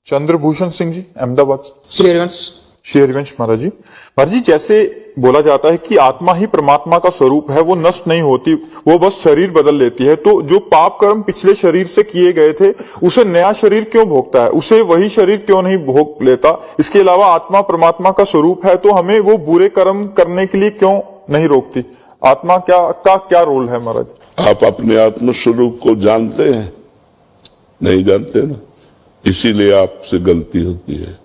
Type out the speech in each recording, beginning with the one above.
चंद्रभूषण सिंह जी, अहमदाबाद। श्री हरिवंश। श्री हरिवंश महाराज जी। महाराज जी, जैसे बोला जाता है कि आत्मा ही परमात्मा का स्वरूप है, वो नष्ट नहीं होती, वो बस शरीर बदल लेती है, तो जो पाप कर्म पिछले शरीर से किए गए थे उसे नया शरीर क्यों भोगता है, उसे वही शरीर क्यों नहीं भोग लेता? इसके अलावा आत्मा परमात्मा का स्वरूप है तो हमें वो बुरे कर्म करने के लिए क्यों नहीं रोकती? आत्मा क्या रोल है महाराज? आप अपने आत्म स्वरूप को जानते हैं? नहीं जानते ना, इसीलिए आपसे गलती होती है,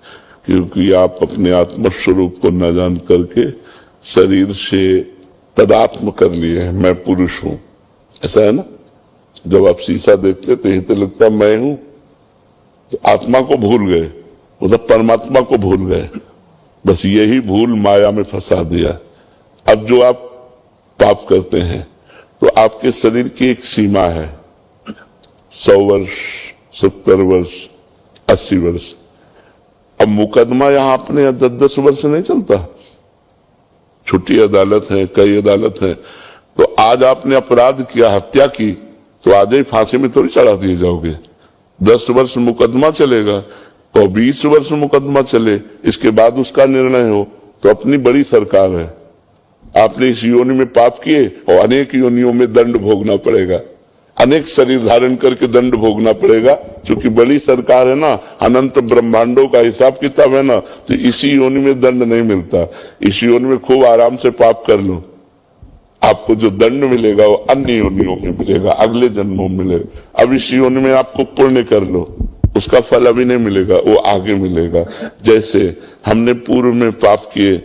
क्योंकि आप अपने आत्म स्वरूप को न जान करके शरीर से तदात्म कर लिए हैं, मैं पुरुष हूं। ऐसा है ना? जब आप शीशा देखते तो यही तो लगता है मैं हूं, तो आत्मा को भूल गए, मतलब परमात्मा को भूल गए। बस यही भूल माया में फंसा दिया। अब जो आप पाप करते हैं तो आपके शरीर की एक सीमा है, 100 वर्ष, 70 वर्ष, 80 वर्ष। अब मुकदमा यहां अपने 10-10 वर्ष नहीं चलता। छोटी अदालत है, कई अदालत है, तो आज आपने अपराध किया, हत्या की, तो आज ही फांसी में थोड़ी चढ़ा दिए जाओगे। 10 वर्ष मुकदमा चलेगा और 20 वर्ष मुकदमा चले, इसके बाद उसका निर्णय हो, तो अपनी बड़ी सरकार है। आपने इस योनि में पाप किए और अनेक योनियों में दंड भोगना पड़ेगा, अनेक शरीर धारण करके दंड भोगना पड़ेगा, क्योंकि बड़ी सरकार है ना, अनंत ब्रह्मांडों का हिसाब किताब है ना, तो इसी योनि में दंड नहीं मिलता। इस योनि में खूब आराम से पाप कर लो, आपको जो दंड मिलेगा वो अन्य योनियों में मिलेगा, अगले जन्मों में मिलेगा। अब इस योनि में आपको पुण्य कर लो, उसका फल अभी नहीं मिलेगा, वो आगे मिलेगा। जैसे हमने पूर्व में पाप किए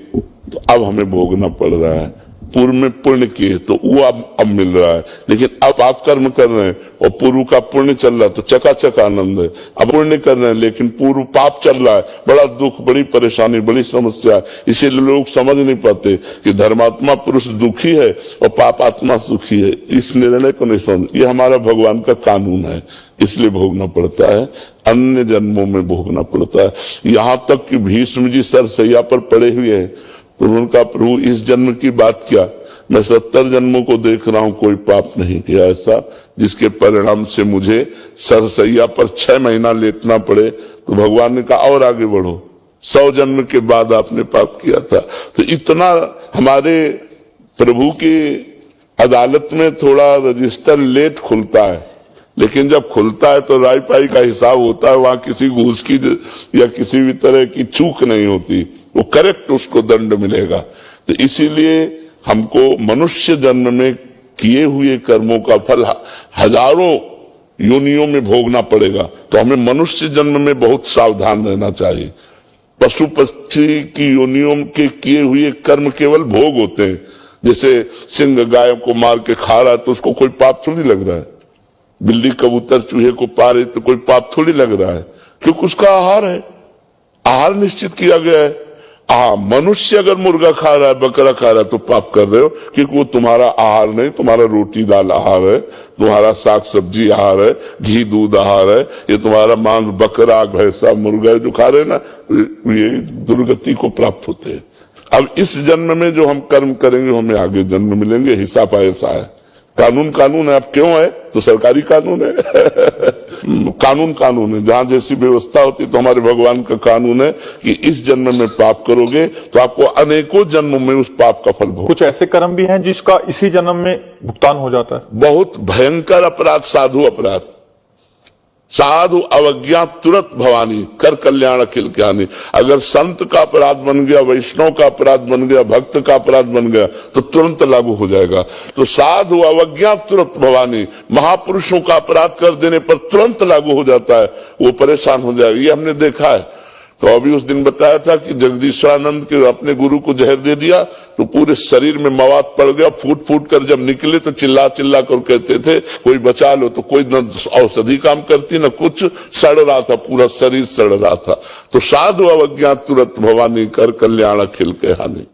तो अब हमें भोगना पड़ रहा है, पूर्व में पुण्य किए तो वो अब मिल रहा है, लेकिन अब आप कर्म कर रहे हैं और पूर्व का पुण्य चल रहा है तो चकाचक आनंद है। अब पुण्य कर रहे हैं लेकिन पूर्व पाप चल रहा है, बड़ा दुख, बड़ी परेशानी, बड़ी समस्या। इसीलिए लोग समझ नहीं पाते कि धर्मात्मा पुरुष दुखी है और पापात्मा सुखी है। इस निर्णय को नहीं समझ, ये हमारा भगवान का कानून है, इसलिए भोगना पड़ता है, अन्य जन्मों में भोगना पड़ता है। यहां तक कि भीष्म जी सरसैया पर पड़े हुए हैं तो उनका प्रभु इस जन्म की बात क्या, मैं 70 जन्मों को देख रहा हूं, कोई पाप नहीं किया ऐसा जिसके परिणाम से मुझे सरसैया पर 6 महीना लेटना पड़े। तो भगवान ने कहा और आगे बढ़ो, 100 जन्म के बाद आपने पाप किया था। तो इतना हमारे प्रभु की अदालत में थोड़ा रजिस्टर लेट खुलता है, लेकिन जब खुलता है तो राय पाई का हिसाब होता है, वहां किसी घूस की या किसी भी तरह की चूक नहीं होती, वो करेक्ट उसको दंड मिलेगा। तो इसीलिए हमको मनुष्य जन्म में किए हुए कर्मों का फल हजारों योनियों में भोगना पड़ेगा, तो हमें मनुष्य जन्म में बहुत सावधान रहना चाहिए। पशु पक्षी की योनियों के किए हुए कर्म केवल भोग होते हैं। जैसे सिंह गाय को मार के खा रहा है तो उसको कोई पाप थोड़ी लग रहा है, बिल्ली कबूतर चूहे को पा रही तो कोई पाप थोड़ी लग रहा है, क्योंकि उसका आहार है, आहार निश्चित किया गया है। मनुष्य अगर मुर्गा खा रहा है, बकरा खा रहा है तो पाप कर रहे हो, क्योंकि वो तुम्हारा आहार नहीं, तुम्हारा रोटी दाल आहार है, तुम्हारा साग सब्जी आहार है, घी दूध आहार है। ये तुम्हारा मांस बकरा भैंसा मुर्गा जो खा रहे हैं ना, ये दुर्गति को प्राप्त होते हैं। अब इस जन्म में जो हम कर्म करेंगे हमें आगे जन्म मिलेंगे, हिसाब ऐसा है। कानून है, अब क्यों है तो सरकारी कानून है कानून है, जहां जैसी व्यवस्था होती तो हमारे भगवान का कानून है कि इस जन्म में पाप करोगे तो आपको अनेकों जन्मों में उस पाप का फल भोग। कुछ ऐसे कर्म भी हैं जिसका इसी जन्म में भुगतान हो जाता है। बहुत भयंकर अपराध, साधु अपराध, साधु अवज्ञा तुरंत भवानी, कर कल्याण अखिल ज्ञानी। अगर संत का अपराध बन गया, वैष्णव का अपराध बन गया, भक्त का अपराध बन गया तो तुरंत लागू हो जाएगा। तो साधु अवज्ञा तुरंत भवानी, महापुरुषों का अपराध कर देने पर तुरंत लागू हो जाता है, वो परेशान हो जाएगा। ये हमने देखा है। तो अभी उस दिन बताया था कि जगदीश्वरानंद के अपने गुरु को जहर दे दिया तो पूरे शरीर में मवाद पड़ गया, फूट फूट कर जब निकले तो चिल्ला चिल्ला कर कहते थे कोई बचा लो, तो कोई न औषधि काम करती न कुछ, सड़ रहा था, पूरा शरीर सड़ रहा था। तो साधु अवज्ञा तुरंत भवानी, कर कल्याण अखिल के हानि।